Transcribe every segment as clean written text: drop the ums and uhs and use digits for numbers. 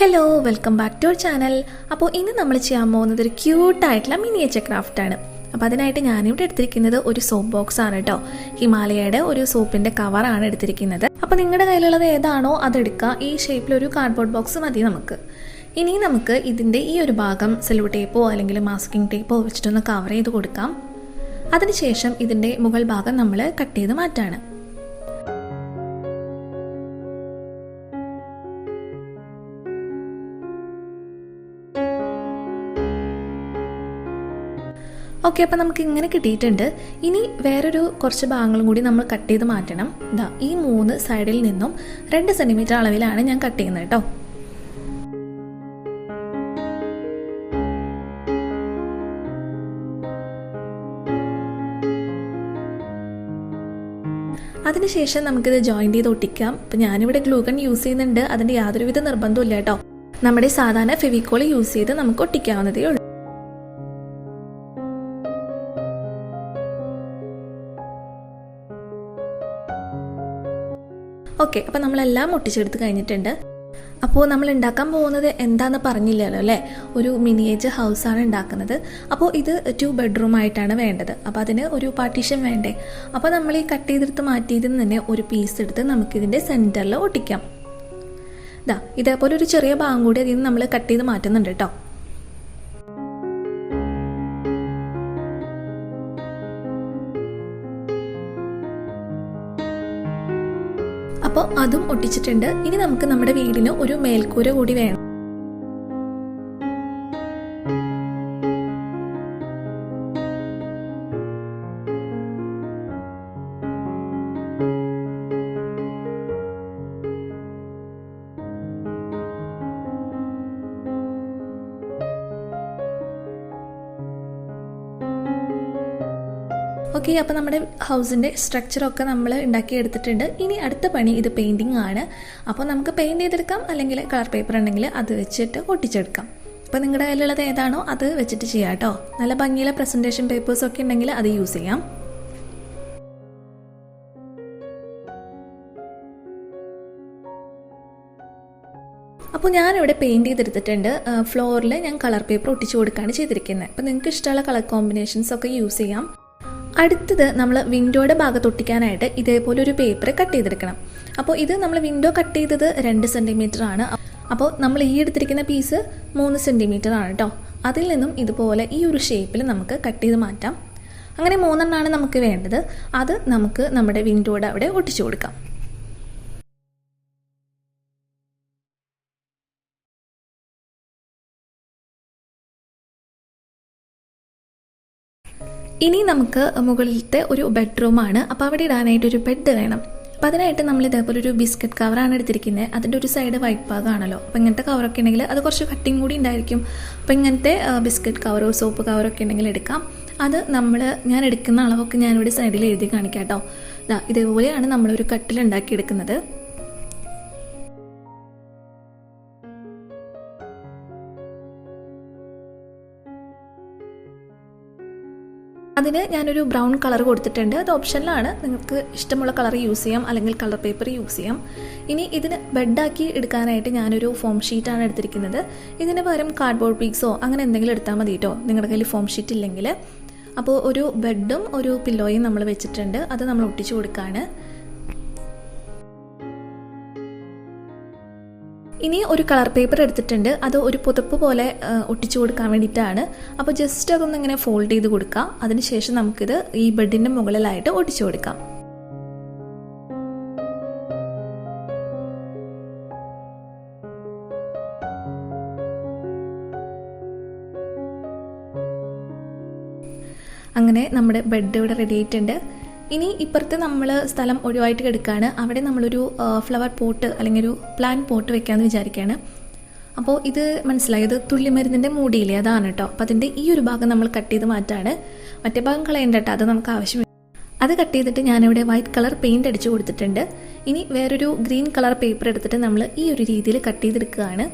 Hello welcome back to our channel. അപ്പോൾ ഇന്ന് നമ്മൾ ചെയ്യാൻ പോകുന്നത് ഒരു ക്യൂട്ടായിട്ടുള്ള മിനിയേച്ചർ ക്രാഫ്റ്റാണ്. അപ്പോൾ അതിനായിട്ട് ഞാനിവിടെ എടുത്തിരിക്കുന്നത് ഒരു സോപ്പ് ബോക്സ് ആണ് കേട്ടോ. ഹിമാലയയുടെ ഒരു സോപ്പിൻ്റെ കവറാണ് എടുത്തിരിക്കുന്നത്. അപ്പോൾ നിങ്ങളുടെ കയ്യിലുള്ളത് ഏതാണോ അതെടുക്കുക. ഈ ഷേപ്പിലൊരു കാർഡ്ബോർഡ് ബോക്സ് മതി നമുക്ക്. ഇനി നമുക്ക് ഇതിൻ്റെ ഈ ഒരു ഭാഗം സെല്ലോ ടേപ്പോ അല്ലെങ്കിൽ മാസ്കിംഗ് ടേപ്പോ വെച്ചിട്ടൊന്ന് കവർ ചെയ്ത് കൊടുക്കാം. അതിനുശേഷം ഇതിൻ്റെ മുകൾ ഭാഗം നമ്മൾ കട്ട് ചെയ്ത് മാറ്റാണ്. ഓക്കെ, അപ്പോൾ നമുക്ക് ഇങ്ങനെ കിട്ടിയിട്ടുണ്ട്. ഇനി വേറൊരു കുറച്ച് ഭാഗങ്ങളും കൂടി നമ്മൾ കട്ട് ചെയ്ത് മാറ്റണം. ഇതാ ഈ 3 സൈഡിൽ നിന്നും 2 സെൻറ്റിമീറ്റർ അളവിലാണ് ഞാൻ കട്ട് ചെയ്യുന്നത് കേട്ടോ. അതിനുശേഷം നമുക്കിത് ജോയിൻ്റ് ചെയ്ത് ഒട്ടിക്കാം. ഇപ്പം ഞാനിവിടെ ഗ്ലൂഗൺ യൂസ് ചെയ്യുന്നുണ്ട്. അതിൻ്റെ യാതൊരുവിധ നിർബന്ധമില്ല കേട്ടോ. നമ്മുടെ സാധാരണ ഫെവിക്കോൾ യൂസ് ചെയ്ത് നമുക്ക് ഒട്ടിക്കാവുന്നതേ ഉള്ളൂ. ഓക്കെ, അപ്പോൾ നമ്മളെല്ലാം ഒട്ടിച്ചെടുത്ത് കഴിഞ്ഞിട്ടുണ്ട്. അപ്പോൾ നമ്മൾ ഉണ്ടാക്കാൻ പോകുന്നത് എന്താണെന്ന് പറഞ്ഞില്ലല്ലോ അല്ലേ. ഒരു മിനിയേച്ചർ ഹൗസാണ് ഉണ്ടാക്കുന്നത്. അപ്പോൾ ഇത് 2 ബെഡ്റൂം ആയിട്ടാണ് വേണ്ടത്. അപ്പോൾ അതിന് ഒരു പാർട്ടീഷൻ വേണ്ടേ. അപ്പോൾ നമ്മൾ ഈ കട്ട് ചെയ്തെടുത്ത് മാറ്റിയതിൽ തന്നെ ഒരു പീസ് എടുത്ത് നമുക്കിതിൻ്റെ സെൻറ്ററിൽ ഒട്ടിക്കാം. ഇതേപോലെ ഒരു ചെറിയ ഭാഗം കൂടി അതിൽ നിന്ന് നമ്മൾ കട്ട് ചെയ്ത് മാറ്റുന്നുണ്ട് കേട്ടോ. അപ്പോൾ അതും ഒട്ടിച്ചിട്ടുണ്ട്. ഇനി നമുക്ക് നമ്മുടെ വീടിന് ഒരു മേൽക്കൂര കൂടി വേണം. ഓക്കെ, അപ്പോൾ നമ്മുടെ ഹൗസിൻ്റെ സ്ട്രക്ചറൊക്കെ നമ്മൾ ഉണ്ടാക്കിയെടുത്തിട്ടുണ്ട്. ഇനി അടുത്ത പണി ഇത് പെയിൻറ്റിങ് ആണ്. അപ്പോൾ നമുക്ക് പെയിൻറ്റ് ചെയ്തെടുക്കാം, അല്ലെങ്കിൽ കളർ പേപ്പർ ഉണ്ടെങ്കിൽ അത് വെച്ചിട്ട് ഒട്ടിച്ചെടുക്കാം. അപ്പോൾ നിങ്ങളുടെ കയ്യിലുള്ളത് ഏതാണോ അത് വെച്ചിട്ട് ചെയ്യാം കേട്ടോ. നല്ല ഭംഗിയുള്ള പ്രസൻറ്റേഷൻ പേപ്പേഴ്സൊക്കെ ഉണ്ടെങ്കിൽ അത് യൂസ് ചെയ്യാം. അപ്പോൾ ഞാനിവിടെ പെയിൻറ്റ് ചെയ്തെടുത്തിട്ടുണ്ട്. ഫ്ലോറിൽ ഞാൻ കളർ പേപ്പർ ഒട്ടിച്ചു കൊടുക്കുകയാണ് ചെയ്തിരിക്കുന്നത്. അപ്പോൾ നിങ്ങൾക്ക് ഇഷ്ടമുള്ള കളർ കോമ്പിനേഷൻസ് ഒക്കെ യൂസ് ചെയ്യാം. അടുത്തത് നമ്മൾ വിൻഡോയുടെ ഭാഗത്ത് ഒട്ടിക്കാനായിട്ട് ഇതേപോലെ ഒരു പേപ്പർ കട്ട് ചെയ്തെടുക്കണം. അപ്പോൾ ഇത് നമ്മൾ വിൻഡോ കട്ട് ചെയ്തത് 2 സെൻറ്റിമീറ്റർ ആണ്. അപ്പോൾ നമ്മൾ ഈ എടുത്തിരിക്കുന്ന പീസ് 3 സെൻറ്റിമീറ്റർ ആണ് കേട്ടോ. അതിൽ നിന്നും ഇതുപോലെ ഈ ഒരു ഷേപ്പിൽ നമുക്ക് കട്ട് ചെയ്ത് മാറ്റാം. അങ്ങനെ 3 എണ്ണമാണ് നമുക്ക് വേണ്ടത്. അത് നമുക്ക് നമ്മുടെ വിൻഡോയുടെ അവിടെ ഒട്ടിച്ചു കൊടുക്കാം. ഇനി നമുക്ക് മുകളിലത്തെ ഒരു ബെഡ്റൂമാണ്. അപ്പോൾ അവിടെ ഇടാനായിട്ടൊരു ബെഡ് വേണം. അപ്പോൾ അതിനായിട്ട് നമ്മൾ ഇതേപോലെ ഒരു ബിസ്ക്കറ്റ് കവറാണ് എടുത്തിരിക്കുന്നത്. അതിൻ്റെ ഒരു സൈഡ് വൈറ്റ് ഭാഗമാണല്ലോ. അപ്പോൾ ഇങ്ങനത്തെ കവറൊക്കെ ഉണ്ടെങ്കിൽ അത് കുറച്ച് കട്ടിങ് കൂടി ഉണ്ടായിരിക്കും. അപ്പോൾ ഇങ്ങനത്തെ ബിസ്ക്കറ്റ് കവറോ സോപ്പ് കവറൊക്കെ ഉണ്ടെങ്കിൽ എടുക്കാം. അത് ഞാൻ എടുക്കുന്ന അളവൊക്കെ ഞാനിവിടെ സൈഡിൽ എഴുതി കാണിക്കാം കേട്ടോ. ഇതേപോലെയാണ് നമ്മളൊരു കട്ടിൽ ഉണ്ടാക്കിയെടുക്കുന്നത്. അതിന് ഞാനൊരു ബ്രൗൺ കളർ കൊടുത്തിട്ടുണ്ട്. അത് ഓപ്ഷനിലാണ്, നിങ്ങൾക്ക് ഇഷ്ടമുള്ള കളർ യൂസ് ചെയ്യാം, അല്ലെങ്കിൽ കളർ പേപ്പർ യൂസ് ചെയ്യാം. ഇനി ഇതിന് ബെഡാക്കി എടുക്കാനായിട്ട് ഞാനൊരു ഫോം ഷീറ്റാണ് എടുത്തിരിക്കുന്നത്. ഇതിന് പകരം കാർഡ്ബോർഡ് പീസോ അങ്ങനെ എന്തെങ്കിലും എടുത്താൽ മതി കേട്ടോ, നിങ്ങളുടെ കയ്യിൽ ഫോം ഷീറ്റ് ഇല്ലെങ്കിൽ. അപ്പോൾ ഒരു ബെഡും ഒരു പില്ലോയും നമ്മൾ വെച്ചിട്ടുണ്ട്. അത് നമ്മൾ ഒട്ടിച്ചു കൊടുക്കുകയാണ്. ഇനി ഒരു കളർ പേപ്പർ എടുത്തിട്ടുണ്ട്. അത് ഒരു പുതപ്പ് പോലെ ഒട്ടിച്ചു കൊടുക്കാൻ വേണ്ടിയിട്ടാണ്. അപ്പോൾ ജസ്റ്റ് അതൊന്ന് ഇങ്ങനെ ഫോൾഡ് ചെയ്ത് കൊടുക്കാം. അതിനുശേഷം നമുക്കിത് ഈ ബെഡിൻ്റെ മുകളിലായിട്ട് ഒട്ടിച്ചു കൊടുക്കാം. അങ്ങനെ നമ്മുടെ ബെഡ് ഇവിടെ റെഡി ആയിട്ടുണ്ട്. ഇനി ഇപ്പുറത്ത് നമ്മൾ സ്ഥലം ഒഴിവായിട്ട് കിടക്കുകയാണ്. അവിടെ നമ്മളൊരു ഫ്ലവർ പോട്ട് അല്ലെങ്കിൽ ഒരു പ്ലാന്റ് പോട്ട് വെക്കാമെന്ന് വിചാരിക്കുകയാണ്. അപ്പോൾ ഇത് മനസ്സിലായത് തുള്ളിമരുന്നിൻ്റെ മൂടിയില്ലേ, അതാണ് കേട്ടോ. അപ്പോൾ അതിൻ്റെ ഈ ഒരു ഭാഗം നമ്മൾ കട്ട് ചെയ്ത് മാറ്റാണ്. മറ്റേ ഭാഗം കളയണ്ട കേട്ടോ, അത് നമുക്ക് ആവശ്യമില്ല. അത് കട്ട് ചെയ്തിട്ട് ഞാനിവിടെ വൈറ്റ് കളർ പെയിൻറ്റ് അടിച്ചു കൊടുത്തിട്ടുണ്ട്. ഇനി വേറൊരു ഗ്രീൻ കളർ പേപ്പർ എടുത്തിട്ട് നമ്മൾ ഈ ഒരു രീതിയിൽ കട്ട് ചെയ്തെടുക്കുകയാണ്.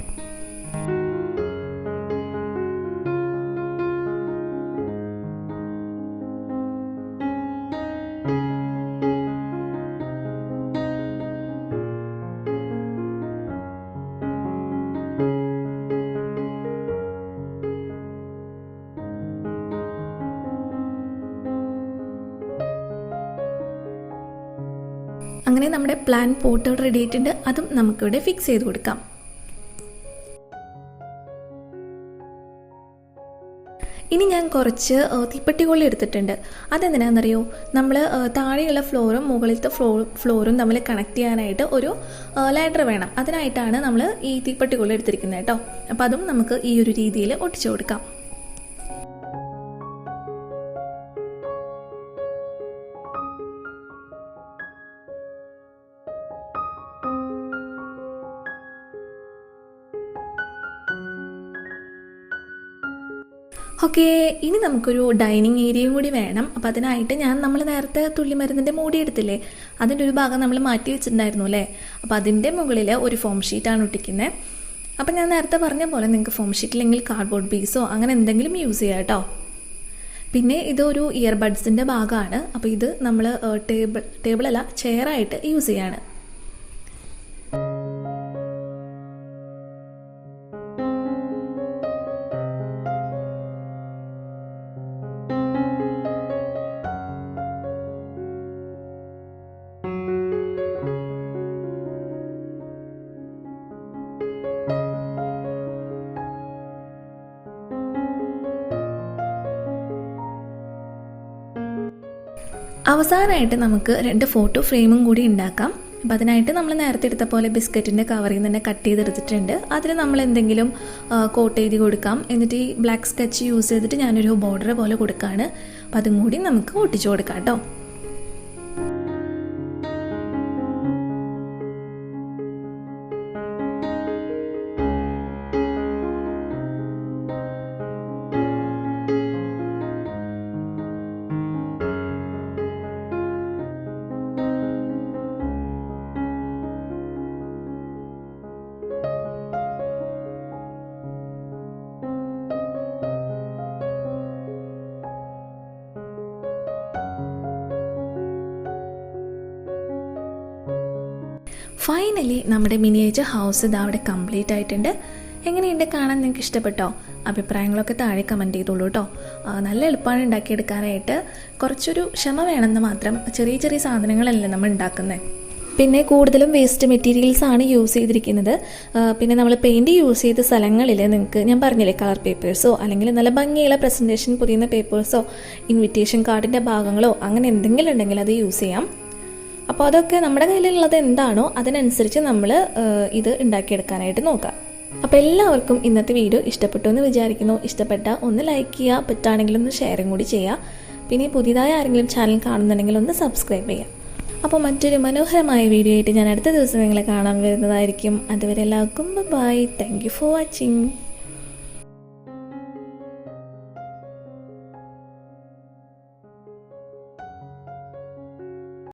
അങ്ങനെ നമ്മുടെ പ്ലാൻ പോട്ട് റെഡി ആയിട്ടുണ്ട്. അതും നമുക്കിവിടെ ഫിക്സ് ചെയ്ത് കൊടുക്കാം. ഇനി ഞാൻ കുറച്ച് തീപ്പെട്ടികൊള്ളി എടുത്തിട്ടുണ്ട്. അതെന്തിനാണെന്നറിയോ, നമ്മൾ താഴെയുള്ള ഫ്ലോറും മുകളിലത്തെ ഫ്ലോറും തമ്മിൽ കണക്ട് ചെയ്യാനായിട്ട് ഒരു ലാഡർ വേണം. അതിനായിട്ടാണ് നമ്മൾ ഈ തീപ്പെട്ടികൊള്ളി എടുത്തിരിക്കുന്നത് കേട്ടോ. അപ്പോൾ അതും നമുക്ക് ഈ ഒരു രീതിയിൽ ഒട്ടിച്ചു കൊടുക്കാം. ഓക്കെ, ഇനി നമുക്കൊരു ഡൈനിങ് ഏരിയയും കൂടി വേണം. അപ്പോൾ അതിനായിട്ട് നമ്മൾ നേരത്തെ തുള്ളിമരുന്നിൻ്റെ മൂടി എടുത്തില്ലേ, അതിൻ്റെ ഒരു ഭാഗം നമ്മൾ മാറ്റി വെച്ചിട്ടുണ്ടായിരുന്നു അല്ലേ. അപ്പോൾ അതിൻ്റെ മുകളിൽ ഒരു ഫോം ഷീറ്റാണ് ഒട്ടിക്കുന്നത്. അപ്പോൾ ഞാൻ നേരത്തെ പറഞ്ഞ പോലെ നിങ്ങൾക്ക് ഫോം ഷീറ്റില്ലെങ്കിൽ കാർഡ്ബോർഡ് പീസോ അങ്ങനെ എന്തെങ്കിലും യൂസ് ചെയ്യാം കേട്ടോ. പിന്നെ ഇതൊരു ഇയർബഡ്സിൻ്റെ ഭാഗമാണ്. അപ്പോൾ ഇത് നമ്മൾ ടേബിളല്ല ചെയറായിട്ട് യൂസ് ചെയ്യാണ്. അവസാനമായിട്ട് നമുക്ക് 2 ഫോട്ടോ ഫ്രെയിമും കൂടി ഉണ്ടാക്കാം. അപ്പം അതിനായിട്ട് നമ്മൾ നേരത്തെ എടുത്ത പോലെ ബിസ്ക്കറ്റിൻ്റെ കവറിൽ നിന്ന് തന്നെ കട്ട് ചെയ്തെടുത്തിട്ടുണ്ട്. അതിൽ നമ്മൾ എന്തെങ്കിലും കോട്ട് എഴുതി കൊടുക്കാം. എന്നിട്ട് ഈ ബ്ലാക്ക് സ്കെച്ച് യൂസ് ചെയ്തിട്ട് ഞാനൊരു ബോർഡർ പോലെ കൊടുക്കുകയാണ്. അപ്പം അതും കൂടി നമുക്ക് ഒട്ടിച്ചു കൊടുക്കാം കേട്ടോ. ഫൈനലി നമ്മുടെ മിനിയേച്ചർ ഹൗസ് ഇത് അവിടെ കംപ്ലീറ്റ് ആയിട്ടുണ്ട്. എങ്ങനെയുണ്ട് കാണാൻ? നിങ്ങൾക്ക് ഇഷ്ടപ്പെട്ടോ? അഭിപ്രായങ്ങളൊക്കെ താഴെ കമൻറ്റ് ചെയ്തോളൂ കേട്ടോ. നല്ല എളുപ്പമാണ് ഉണ്ടാക്കിയെടുക്കാനായിട്ട്. കുറച്ചൊരു ക്ഷമ വേണമെന്ന് മാത്രം. ചെറിയ ചെറിയ സാധനങ്ങളല്ലേ നമ്മൾ ഉണ്ടാക്കുന്നത്. പിന്നെ കൂടുതലും വേസ്റ്റ് മെറ്റീരിയൽസ് ആണ് യൂസ് ചെയ്തിരിക്കുന്നത്. പിന്നെ നമ്മൾ പെയിൻറ് യൂസ് ചെയ്ത സ്ഥലങ്ങളിൽ നിങ്ങൾക്ക് ഞാൻ പറഞ്ഞില്ലേ, കളർ പേപ്പേഴ്സോ അല്ലെങ്കിൽ നല്ല ഭംഗിയുള്ള പ്രസൻറ്റേഷൻ പൊതിയുന്ന പേപ്പേഴ്സോ ഇൻവിറ്റേഷൻ കാർഡിൻ്റെ ഭാഗങ്ങളോ അങ്ങനെ എന്തെങ്കിലും ഉണ്ടെങ്കിൽ അത് യൂസ് ചെയ്യാം. അപ്പോൾ അതൊക്കെ നമ്മുടെ കയ്യിലുള്ളത് എന്താണോ അതിനനുസരിച്ച് നമ്മൾ ഇത് ഉണ്ടാക്കിയെടുക്കാനായിട്ട് നോക്കാം. അപ്പോൾ എല്ലാവർക്കും ഇന്നത്തെ വീഡിയോ ഇഷ്ടപ്പെട്ടു എന്ന് വിചാരിക്കുന്നു. ഇഷ്ടപ്പെട്ട ഒന്ന് ലൈക്ക് ചെയ്യുക, പറ്റുകയാണെങ്കിൽ ഒന്ന് ഷെയറും കൂടി ചെയ്യുക. പിന്നെ പുതിയതായ ആരെങ്കിലും ചാനൽ കാണുന്നുണ്ടെങ്കിൽ ഒന്ന് സബ്സ്ക്രൈബ് ചെയ്യുക. അപ്പോൾ മറ്റൊരു മനോഹരമായ വീഡിയോ ആയിട്ട് ഞാൻ അടുത്ത ദിവസം നിങ്ങളെ കാണാൻ വരുന്നതായിരിക്കും. അതുവരെ എല്ലാവർക്കും bye. Thank you for watching.